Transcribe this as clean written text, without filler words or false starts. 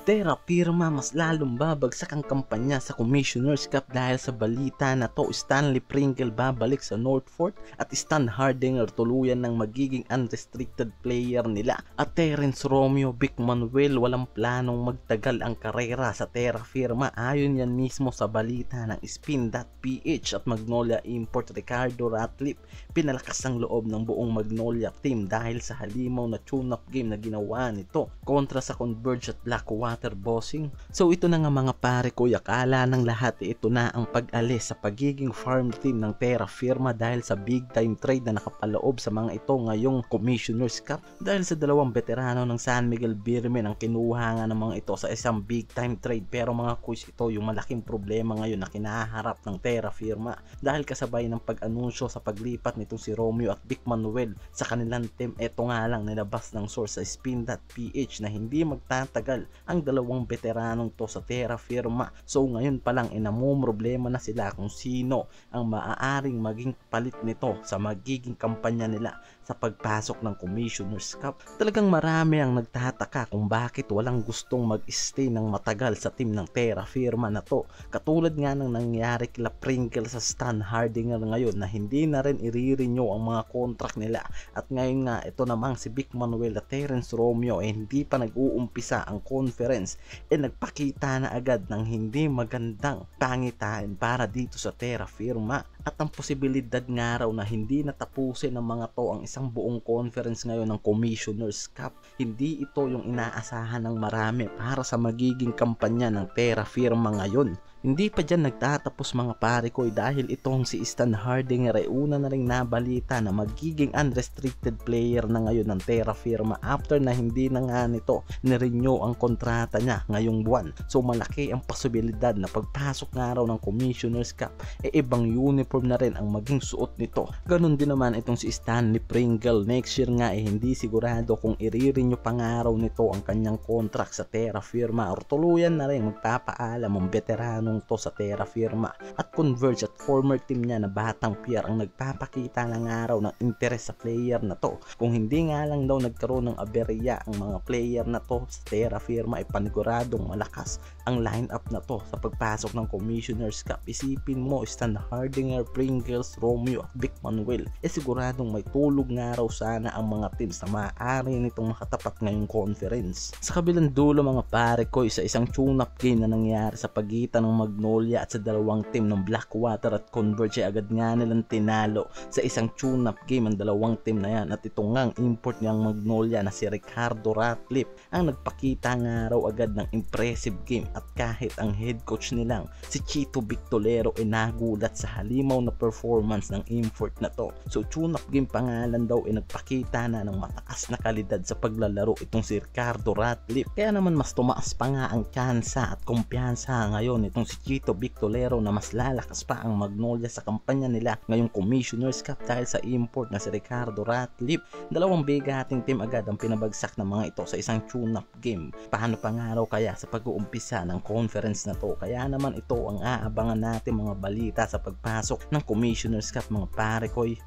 Terra Firma mas lalong babagsak ang kampanya sa Commissioner's Cup dahil sa balita na to Stanley Pringle babalik sa Northfort at Stan Hardinger tuluyan ng magiging unrestricted player nila at Terence Romeo Vic Manuel walang planong magtagal ang karera sa Terra Firma ayon yan mismo sa balita ng Spin.ph at Magnolia Import Ricardo Ratliff. Pinalakas ang loob ng buong Magnolia team dahil sa halimaw na tune-up game na ginawa nito kontra sa Converge at Blackwater bossing. So ito na nga mga pare ko, akala ng lahat ito na ang pag-alis sa pagiging farm team ng Terra Firma dahil sa big time trade na nakapaloob sa mga ito ngayong Commissioner's Cup dahil sa dalawang veterano ng San Miguel Birmen ang kinuha nga ng mga ito sa isang big time trade. Pero mga kuys, ito yung malaking problema ngayon na kinaharap ng Terra Firma dahil kasabay ng pag-anunsyo sa paglipat nitong si Romeo at Vic Manuel sa kanilang team. Ito nga lang nilabas ng source sa Spin.ph na hindi magtatagal ang dalawang veteranong to sa Terra Firma. So ngayon pa lang problema na sila kung sino ang maaaring maging palit nito sa magiging kampanya nila sa pagpasok ng Commissioner's Cup. Talagang marami ang nagtataka kung bakit walang gustong mag-stay ng matagal sa team ng Terra Firma na to. Katulad nga ng nangyari kila Pringle sa Stan Hardinger ngayon na hindi na rin i-renew ang mga contract nila. At ngayon nga ito namang si Vic Manuel at Terence Romeo hindi pa nag-uumpisa ang conference nagpakita na agad ng hindi magandang pangitain para dito sa Terra Firma at ang posibilidad nga raw na hindi natapusin ng mga to ang isang buong conference ngayon ng Commissioner's Cup. Hindi ito yung inaasahan ng marami para sa magiging kampanya ng Terra Firma ngayon. Hindi pa dyan nagtatapos mga pare ko dahil itong si Stan Hardinger ay una na rin nabalita na magiging unrestricted player na ngayon ng Terra Firma after na hindi na nga nito nirenew ang kontrata niya ngayong buwan. So malaki ang posibilidad na pagpasok nga raw ng Commissioner's Cup ibang uniform na rin ang maging suot nito. Ganon din naman itong si Stanley Pringle. Next year nga hindi sigurado kung i-renew pa nga raw nito ang kanyang contract sa Terra Firma or tuluyan na rin magpapaalam ang veterano to sa Terra Firma at Converge at former team niya na Batang Pier ang nagpapakita ng araw ng interes sa player na to. Kung hindi nga lang daw nagkaroon ng aberya ang mga player na to sa Terra Firma ay paniguradong malakas ang lineup na to sa pagpasok ng Commissioner's Cup. Isipin mo Stan Hardinger, Pringles, Romeo at Vic Manuel siguradong may tulog nga raw sana ang mga teams na maaari nitong makatapat ngayong conference. Sa kabilang dulo mga pare ko isa isang tune-up game na nangyari sa pagitan ng Magnolia at sa dalawang team ng Blackwater at Converge agad nga nilang tinalo sa isang tune-up game ang dalawang team na yan at ito ngang import niyang Magnolia na si Ricardo Ratliff ang nagpakita nga raw agad ng impressive game at kahit ang head coach nilang si Chito Victolero nagulat sa halimaw na performance ng import na to. So tune-up game pangalan daw nagpakita na ng mataas na kalidad sa paglalaro itong si Ricardo Ratliff kaya naman mas tumaas pa nga ang tsansa at kumpiyansa ngayon itong si Chito Victolero na mas lalakas pa ang Magnolia sa kampanya nila ngayong Commissioner's Cup dahil sa import na si Ricardo Ratliff. Dalawang bigating team agad ang pinabagsak ng mga ito sa isang tune-up game. Paano pa nga raw kaya sa pag-uumpisa ng conference na to? Kaya naman ito ang aabangan natin mga balita sa pagpasok ng Commissioner's Cup mga pare koy.